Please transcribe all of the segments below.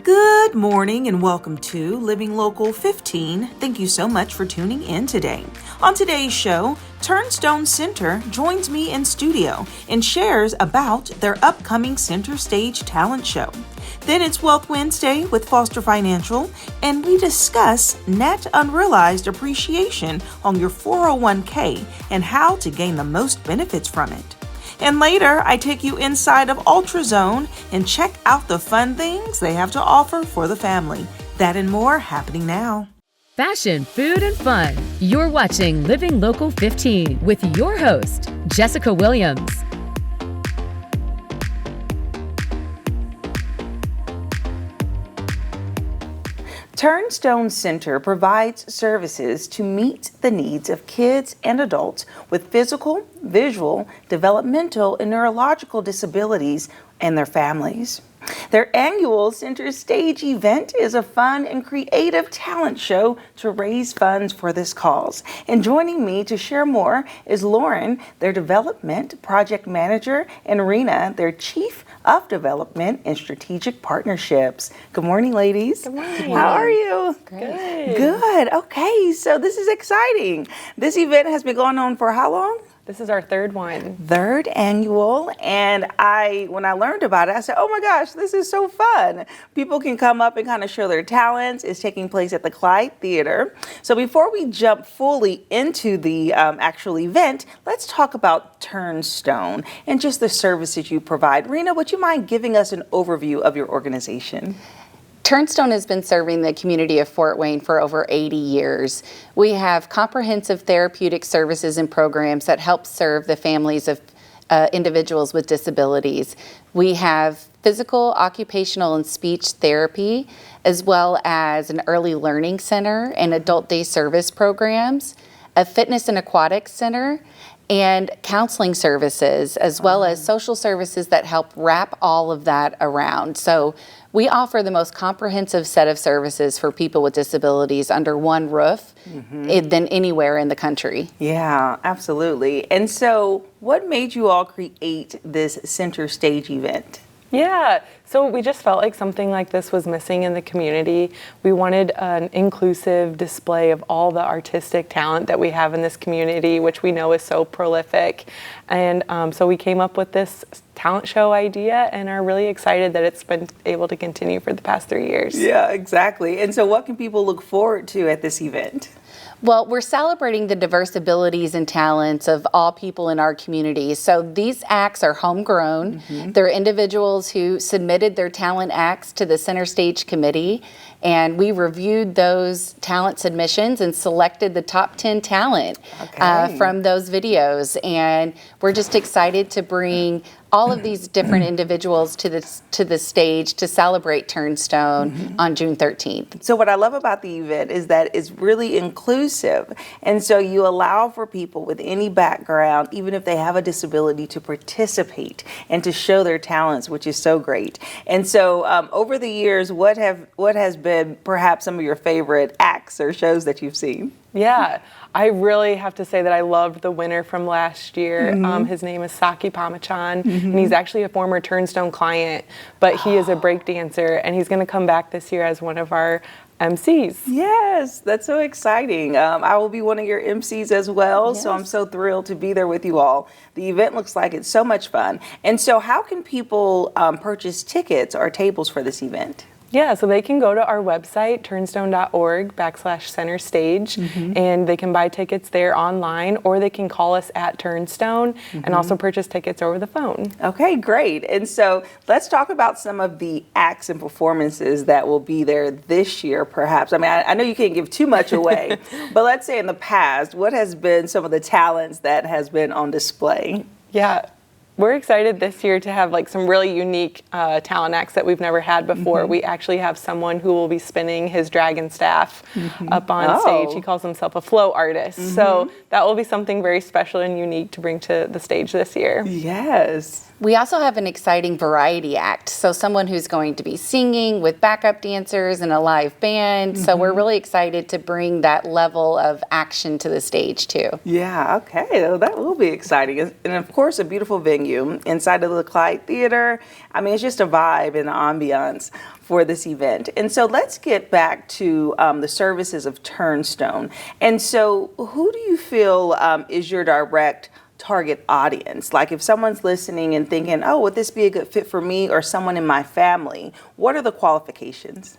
Good morning and welcome to Living Local 15. Thank you so much for tuning in today. On today's show, Turnstone Center joins me in studio and shares about their upcoming Center Stage talent show. Then it's Wealth Wednesday with Foster Financial, and we discuss Net Unrealized Appreciation on your 401k and how to gain the most benefits from it. And later, I take you inside of UltraZone and check out the fun things they have to offer for the family. That and more happening now. Fashion, food, and fun. You're watching Living Local 15 with your host, Jessica Williams. Turnstone Center provides services to meet the needs of kids and adults with physical, visual, developmental, and neurological disabilities and their families. Their annual Center Stage event is a fun and creative talent show to raise funds for this cause. And joining me to share more is Lauren, their development project manager, and Rena, their chief of development and strategic partnerships. Good morning, ladies. Good morning. How are you? Great. Good. Okay, so this is exciting. This event has been going on for how long? This is our third one. Third annual, and when I learned about it, I said, oh my gosh, this is so fun. People can come up and kind of show their talents. It's taking place at the Clyde Theater. So before we jump fully into the actual event, let's talk about Turnstone and just the services you provide. Rena, would you mind giving us an overview of your organization? Turnstone has been serving the community of Fort Wayne for over 80 years. We have comprehensive therapeutic services and programs that help serve the families of individuals with disabilities. We have physical, occupational, and speech therapy, as well as an early learning center and adult day service programs, a fitness and aquatics center, and counseling services, as well as social services that help wrap all of that around. So we offer the most comprehensive set of services for people with disabilities under one roof than anywhere in the country. Yeah, absolutely. And so what made you all create this Center Stage event? Yeah, so we just felt like something like this was missing in the community. We wanted an inclusive display of all the artistic talent that we have in this community, which we know is so prolific. And so we came up with this talent show idea and are really excited that it's been able to continue for the past 3 years. Yeah, exactly. And so what can people look forward to at this event? Well, we're celebrating the diverse abilities and talents of all people in our community. So these acts are homegrown. They're individuals who submitted their talent acts to the Center Stage Committee, and we reviewed those talent submissions and selected the top 10 talent from those videos. And we're just excited to bring all of these different individuals to the stage to celebrate Turnstone on June 13th. So what I love about the event is that it's really inclusive. And so you allow for people with any background, even if they have a disability, to participate and to show their talents, which is so great. And so over the years, what has been perhaps some of your favorite acts or shows that you've seen? Yeah, I really have to say that I loved the winner from last year. His name is Saki Pamachan, and he's actually a former Turnstone client, but he is a break dancer, and he's going to come back this year as one of our MCs. Yes, that's so exciting. I will be one of your MCs as well, Yes. so I'm so thrilled to be there with you all. The event looks like it's so much fun. And so how can people purchase tickets or tables for this event? Yeah, so they can go to our website, turnstone.org/center stage, and they can buy tickets there online, or they can call us at Turnstone and also purchase tickets over the phone. Okay, great. And so let's talk about some of the acts and performances that will be there this year, perhaps. I mean, I know you can't give too much away, but let's say in the past, what has been some of the talents that has been on display? Yeah. We're excited this year to have like some really unique talent acts that we've never had before. We actually have someone who will be spinning his dragon staff up on stage. He calls himself a flow artist. So that will be something very special and unique to bring to the stage this year. Yes. We also have an exciting variety act. So someone who's going to be singing with backup dancers and a live band. So we're really excited to bring that level of action to the stage too. Yeah, okay, well, that will be exciting. And of course, a beautiful venue inside of the Clyde Theater. I mean, it's just a vibe and the ambiance for this event. And so let's get back to the services of Turnstone. And so who do you feel is your direct target audience? Like if someone's listening and thinking, oh, would this be a good fit for me or someone in my family? What are the qualifications?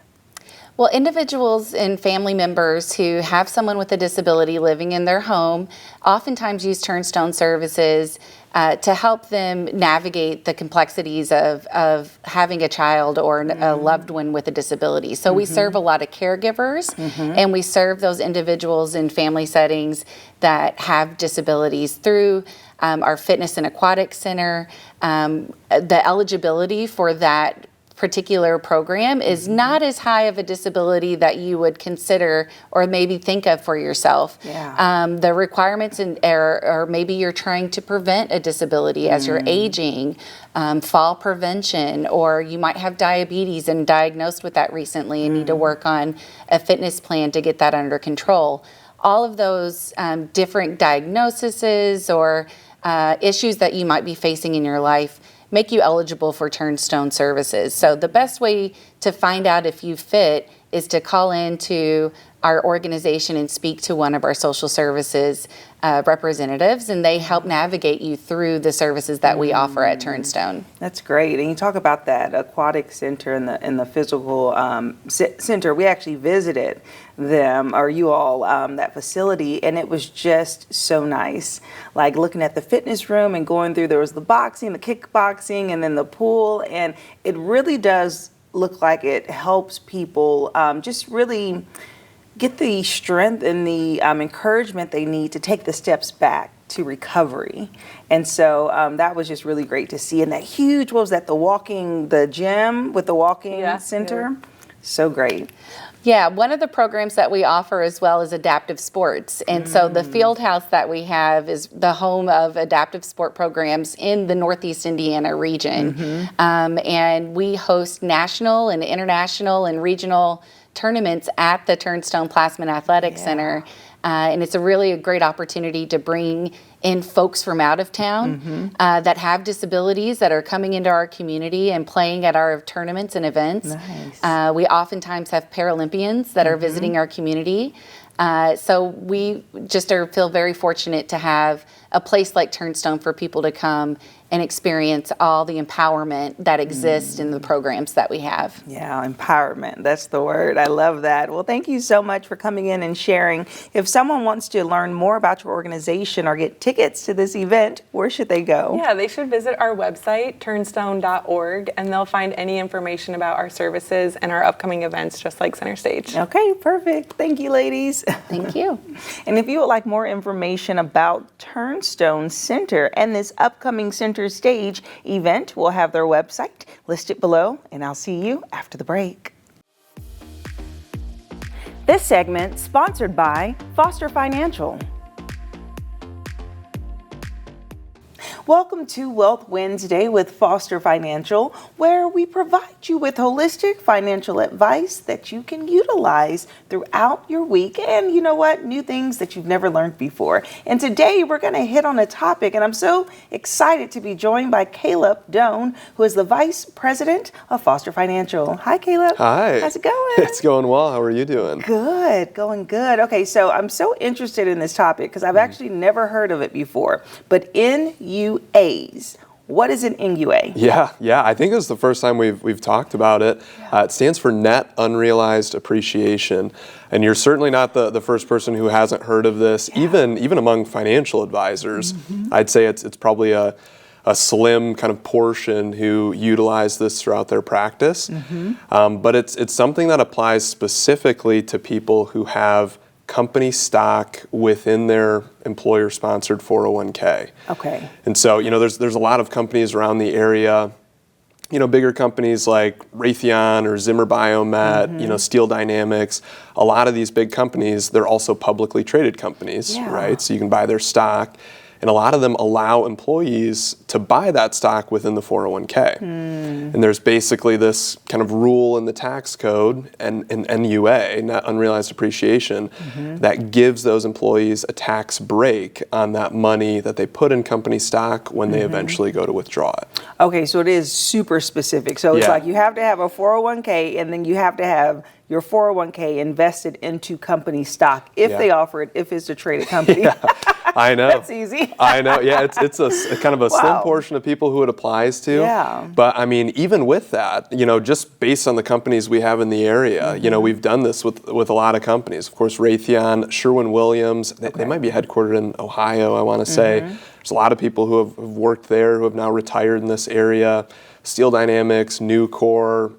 Well, individuals and family members who have someone with a disability living in their home oftentimes use Turnstone services to help them navigate the complexities of having a child or a loved one with a disability. So we serve a lot of caregivers, and we serve those individuals in family settings that have disabilities through our fitness and aquatic center. The eligibility for that particular program is not as high of a disability that you would consider or maybe think of for yourself. Yeah. The requirements or maybe you're trying to prevent a disability as you're aging, fall prevention, or you might have diabetes and diagnosed with that recently and need to work on a fitness plan to get that under control. All of those different diagnoses or issues that you might be facing in your life make you eligible for Turnstone services. So the best way to find out if you fit is to call into our organization and speak to one of our social services representatives, and they help navigate you through the services that we offer at Turnstone. That's great. And you talk about that aquatic center and the physical center. We actually visited them, or you all, that facility, and it was just so nice. Like looking at the fitness room and going through, there was the boxing, the kickboxing, and then the pool, and it really does look like it helps people just really get the strength and the encouragement they need to take the steps back to recovery. And so that was just really great to see. And that huge, what was that, the gym with the walking center? Yeah. So great. Yeah, one of the programs that we offer as well is adaptive sports. And so the field house that we have is the home of adaptive sport programs in the Northeast Indiana region. And we host national and international and regional tournaments at the Turnstone Plasman Athletic Center. And it's a great opportunity to bring in folks from out of town that have disabilities that are coming into our community and playing at our tournaments and events. Nice. We oftentimes have Paralympians that are visiting our community. So we just feel very fortunate to have a place like Turnstone for people to come and experience all the empowerment that exists in the programs that we have. Yeah, empowerment, that's the word. I love that. Well, thank you so much for coming in and sharing. If someone wants to learn more about your organization or get tickets to this event, where should they go? Yeah, they should visit our website, turnstone.org, and they'll find any information about our services and our upcoming events, just like Center Stage. Okay, perfect. Thank you, ladies. Thank you. And if you would like more information about Turnstone Center and this upcoming Center Stage event, we'll have their website listed below, and I'll see you after the break. This segment sponsored by Foster Financial. Welcome to Wealth Wednesday with Foster Financial, where we provide you with holistic financial advice that you can utilize throughout your week, and you know what, new things that you've never learned before. And today we're going to hit on a topic, and I'm so excited to be joined by Caleb Doan, who is the Vice President of Foster Financial. Hi, Caleb. Hi. How's it going? It's going well. How are you doing? Good, going good. Okay, so I'm so interested in this topic because I've actually never heard of it before, but NUAs. What is an NUA? Yeah. I think this is the first time we've talked about it. It stands for Net Unrealized Appreciation, and you're certainly not the first person who hasn't heard of this. Even among financial advisors, I'd say it's probably a slim kind of portion who utilize this throughout their practice. But it's something that applies specifically to people who have company stock within their employer-sponsored 401k. Okay. And so, there's a lot of companies around the area, bigger companies like Raytheon or Zimmer Biomet, Steel Dynamics. A lot of these big companies, they're also publicly traded companies, right? So you can buy their stock. And a lot of them allow employees to buy that stock within the 401k. And there's basically this kind of rule in the tax code and in NUA, Net Unrealized Appreciation, that gives those employees a tax break on that money that they put in company stock when they eventually go to withdraw it. Okay, so it is super specific. So it's Yeah. like you have to have a 401k and then you have to have your 401k invested into company stock if Yeah. they offer it, if it's a traded company. I know. That's easy. I know. Yeah, it's a kind of a slim Wow. portion of people who it applies to. Yeah. But I mean, even with that, just based on the companies we have in the area, we've done this with a lot of companies. Of course, Raytheon, Sherwin-Williams, they might be headquartered in Ohio, I want to say. There's a lot of people who have worked there who have now retired in this area. Steel Dynamics, Nucor,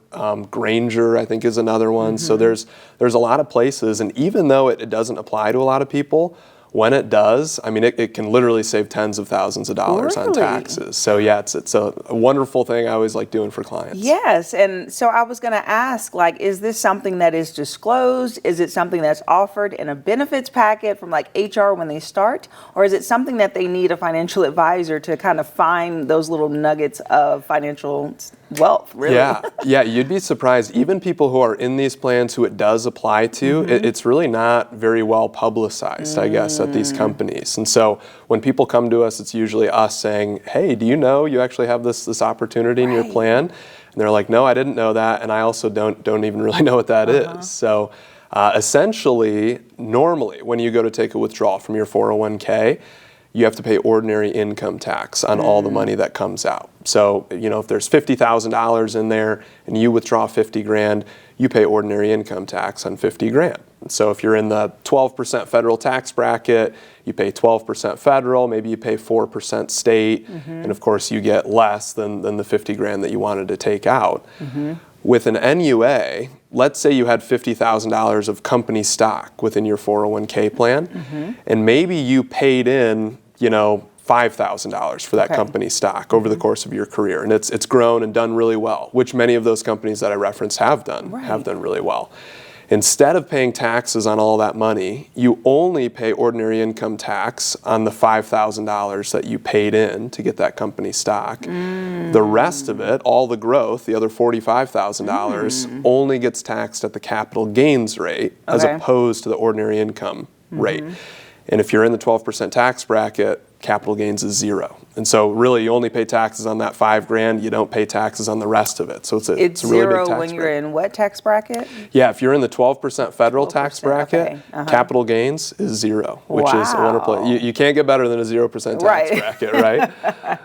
Grainger, I think is another one. So there's a lot of places, and even though it doesn't apply to a lot of people, when it does, I mean, it can literally save tens of thousands of dollars on Really? taxes. So yeah, it's a wonderful thing I always like doing for clients. Yes, and so I was going to ask, like, is this something that is disclosed? Is it something that's offered in a benefits packet from like HR when they start? Or is it something that they need a financial advisor to kind of find those little nuggets of financial wealth, really? Yeah, you'd be surprised. Even people who are in these plans who it does apply to, it's really not very well publicized, I guess, at these companies. And so when people come to us, it's usually us saying, hey, do you know you actually have this opportunity in your plan? And they're like, no, I didn't know that, and I also don't even really know what that is. So essentially, normally, when you go to take a withdrawal from your 401k, you have to pay ordinary income tax on all the money that comes out. So, if there's $50,000 in there and you withdraw 50 grand, you pay ordinary income tax on 50 grand. So if you're in the 12% federal tax bracket, you pay 12% federal, maybe you pay 4% state, and of course you get less than the 50 grand that you wanted to take out. With an NUA, let's say you had $50,000 of company stock within your 401k plan, and maybe you paid in, $5,000 for that company stock over the course of your career, and it's grown and done really well, which many of those companies that I referenced have done really well. Instead of paying taxes on all that money, you only pay ordinary income tax on the $5,000 that you paid in to get that company stock. The rest of it, all the growth, the other $45,000, only gets taxed at the capital gains rate as opposed to the ordinary income rate. And if you're in the 12% tax bracket, capital gains is zero. And so really you only pay taxes on that $5 grand, you don't pay taxes on the rest of it. So it's a really big zero tax when break. you're in what tax bracket? Yeah, if you're in the 12% federal tax 12%, bracket, capital gains is zero, which is a wonderful. You can't get better than a 0% tax bracket, right?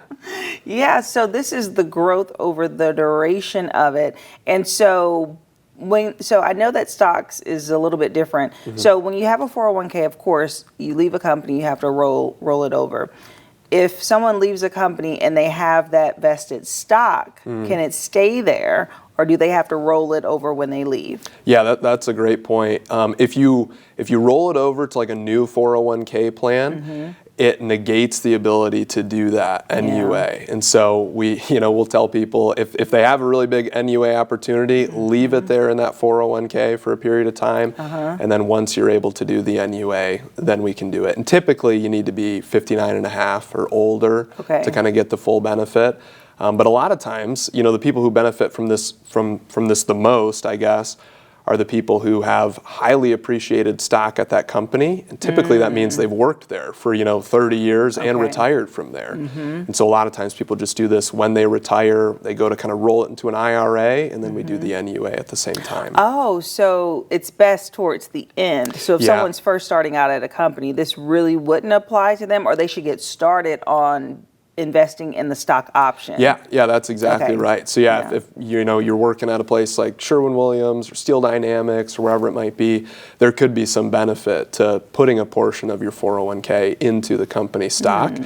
Yeah, so this is the growth over the duration of it. And so I know that stocks is a little bit different. So when you have a 401k, of course, you leave a company, you have to roll it over. If someone leaves a company and they have that vested stock, can it stay there, or do they have to roll it over when they leave? Yeah, that's a great point. If you roll it over to like a new 401k plan, it negates the ability to do that NUA. And so we'll tell people if they have a really big NUA opportunity, leave it there in that 401k for a period of time. And then once you're able to do the NUA, then we can do it. And typically you need to be 59 and a half or older to kind of get the full benefit. But a lot of times, the people who benefit from this the most, I guess, are the people who have highly appreciated stock at that company. And typically that means they've worked there for, 30 years and retired from there. And so a lot of times people just do this when they retire, they go to kind of roll it into an IRA, and then we do the NUA at the same time. Oh, so it's best towards the end. So if someone's first starting out at a company, this really wouldn't apply to them, or they should get started on investing in the stock option. Yeah, that's exactly right. So if you're working at a place like Sherwin-Williams or Steel Dynamics or wherever it might be, there could be some benefit to putting a portion of your 401k into the company stock.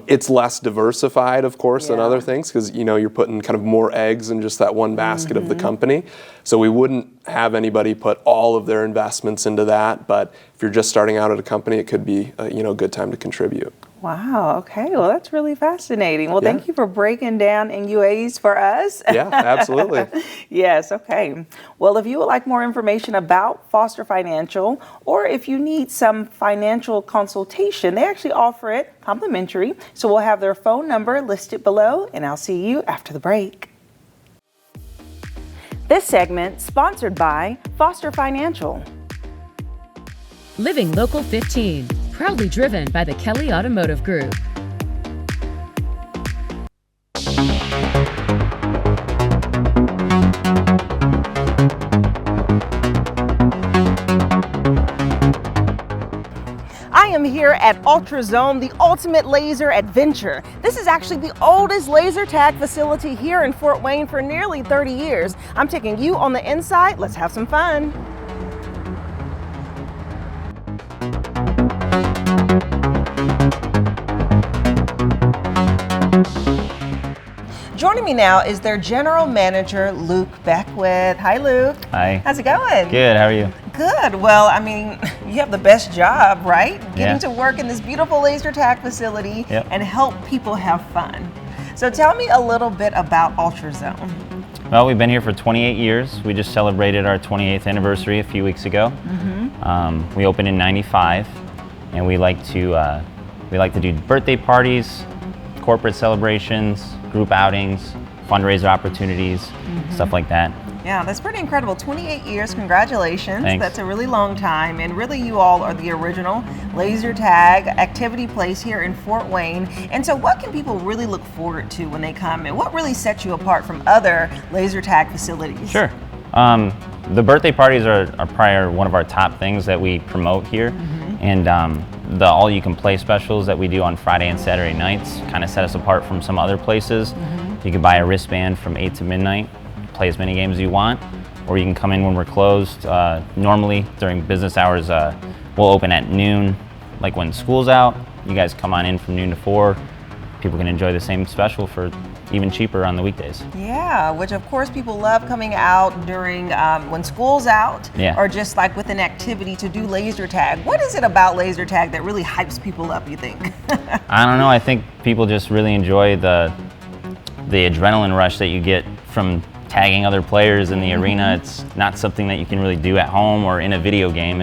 It's less diversified, of course, than other things because you're putting kind of more eggs in just that one basket of the company. So we wouldn't have anybody put all of their investments into that, but if you're just starting out at a company, it could be a good time to contribute. Wow. Okay. Well, that's really fascinating. Well, Yeah. thank you for breaking down NUAs for us. Yeah, absolutely. Yes. Okay. Well, if you would like more information about Foster Financial, or if you need some financial consultation, they actually offer it complimentary. So we'll have their phone number listed below, and I'll see you after the break. This segment sponsored by Foster Financial. Living Local 15, proudly driven by the Kelly Automotive Group. I am here at UltraZone, the ultimate laser adventure. This is actually the oldest laser tag facility here in Fort Wayne for nearly 30 years. I'm taking you on the inside. Let's have some fun. Joining me now is their general manager, Luke Beckwith. Hi, Luke. Hi. How's it going? Good, how are you? Good. Well, I mean, you have the best job, right? Getting Yeah. to work in this beautiful laser tag facility Yep. and help people have fun. So tell me a little bit about UltraZone. Well, we've been here for 28 years. We just celebrated our 28th anniversary a few weeks ago. We opened in '95, and we like to do birthday parties, corporate celebrations, group outings, fundraiser opportunities, stuff like that. Yeah, that's pretty incredible. 28 years, congratulations. Thanks. That's a really long time. And really, you all are the original laser tag activity place here in Fort Wayne. And so what can people really look forward to when they come? And what really sets you apart from other laser tag facilities? Sure. The birthday parties are probably one of our top things that we promote here. And the all-you-can-play specials that we do on Friday and Saturday nights kind of set us apart from some other places. You can buy a wristband from 8 to midnight, play as many games as you want, or you can come in when we're closed. Normally, during business hours, we'll open at noon. Like when school's out, you guys come on in from noon to 4. People can enjoy the same special for even cheaper on the weekdays. Yeah, which of course people love coming out during when school's out, Yeah. or just like with an activity to do laser tag. What is it about laser tag that really hypes people up, you think? I don't know, I think people just really enjoy the adrenaline rush that you get from tagging other players in the arena. It's not something that you can really do at home or in a video game.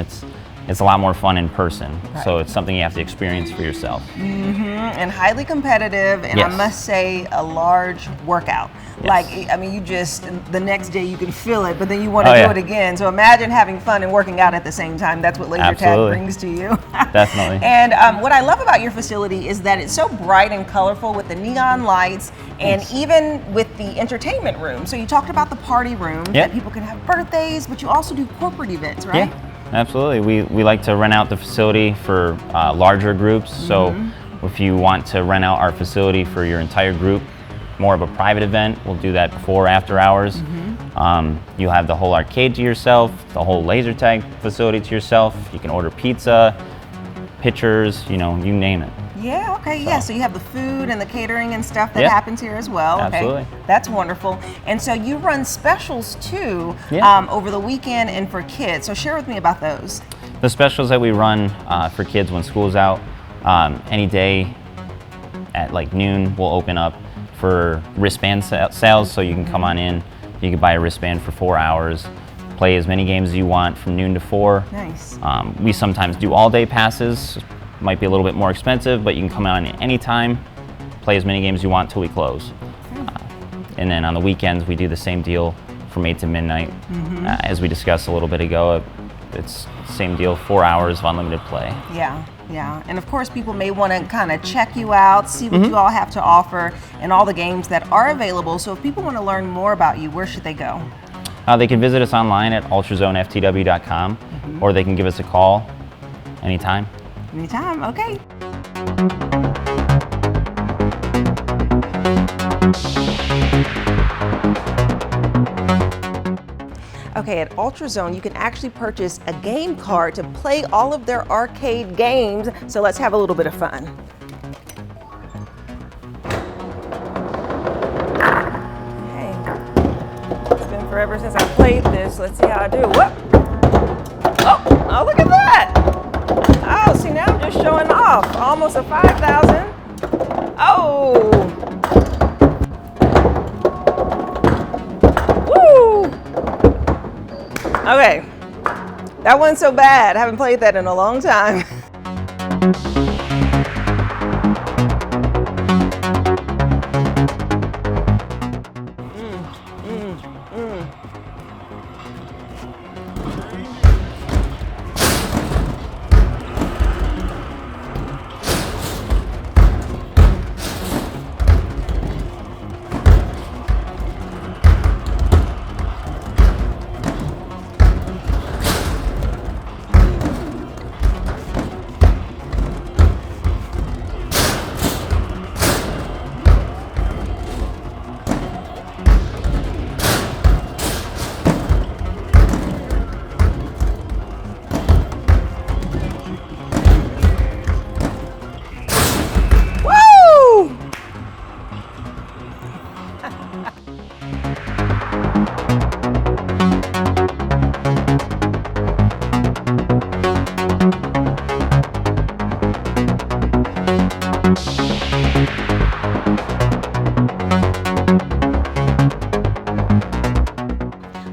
It's a lot more fun in person. So it's something you have to experience for yourself. And highly competitive, and I Yes. must say a large workout. Yes. Like, I mean, you just, the next day you can feel it, but then you want to Oh, do yeah. it again. So imagine having fun and working out at the same time. That's what laser Absolutely. tag brings to you. Definitely. And what I love about your facility is that it's so bright and colorful with the neon lights, and Thanks. even with the entertainment room. So you talked about the party room, Yep. that people can have birthdays, but you also do corporate events, right? Yeah, absolutely. We like to rent out the facility for larger groups. So if you want to rent out our facility for your entire group, more of a private event, we'll do that before or after hours. You'll have the whole arcade to yourself, the whole laser tag facility to yourself. You can order pizza, pictures, you name it. Yeah, okay, yeah. So you have the food and the catering and stuff that Yeah. happens here as well. Okay. Absolutely. That's wonderful. And so you run specials too, Yeah. over the weekend and for kids. So share with me about those. The specials that we run for kids when school's out, any day at like noon, we'll open up for wristband sales, so you can come on in. You can buy a wristband for 4 hours, play as many games as you want from noon to 4. Nice. We sometimes do all-day passes. Might be a little bit more expensive, but you can come on anytime, play as many games as you want till we close. And then on the weekends, we do the same deal from 8 to midnight. As we discussed a little bit ago, it's same deal, 4 hours of unlimited play. Yeah, yeah. And of course, people may want to kind of check you out, see what you all have to offer, and all the games that are available. So if people want to learn more about you, where should they go? They can visit us online at ultrazoneftw.com, or they can give us a call anytime. Anytime, okay. Okay, at UltraZone, you can actually purchase a game card to play all of their arcade games. So let's have a little bit of fun. Okay. It's been forever since I played this. Let's see how I do. Whoop! Oh, look at that! Oh, see, now I'm just showing off. Almost a 5,000. Oh! Woo! Okay. That wasn't so bad. I haven't played that in a long time.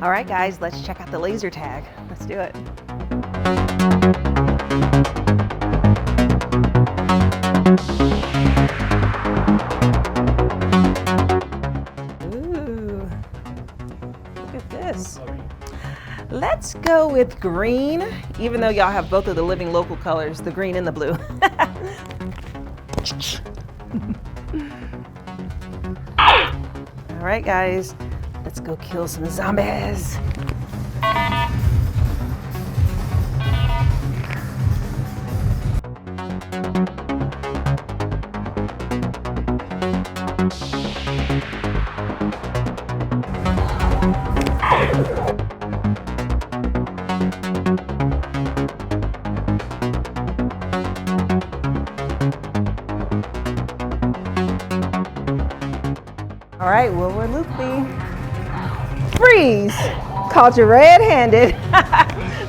All right, guys, let's check out the laser tag. Let's do it. Ooh, look at this. Let's go with green, even though y'all have both of the living local colors, the green and the blue. All right, guys, let's go kill some zombies. All right, what would Luke be? Freeze! Caught you red-handed.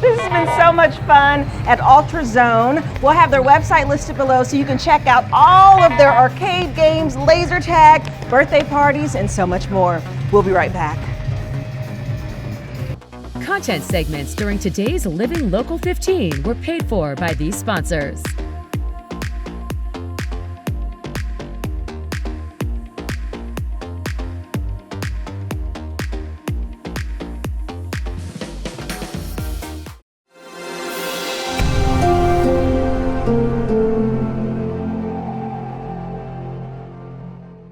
This has been so much fun at UltraZone. We'll have their website listed below so you can check out all of their arcade games, laser tag, birthday parties, and so much more. We'll be right back. Content segments during today's Living Local 15 were paid for by these sponsors.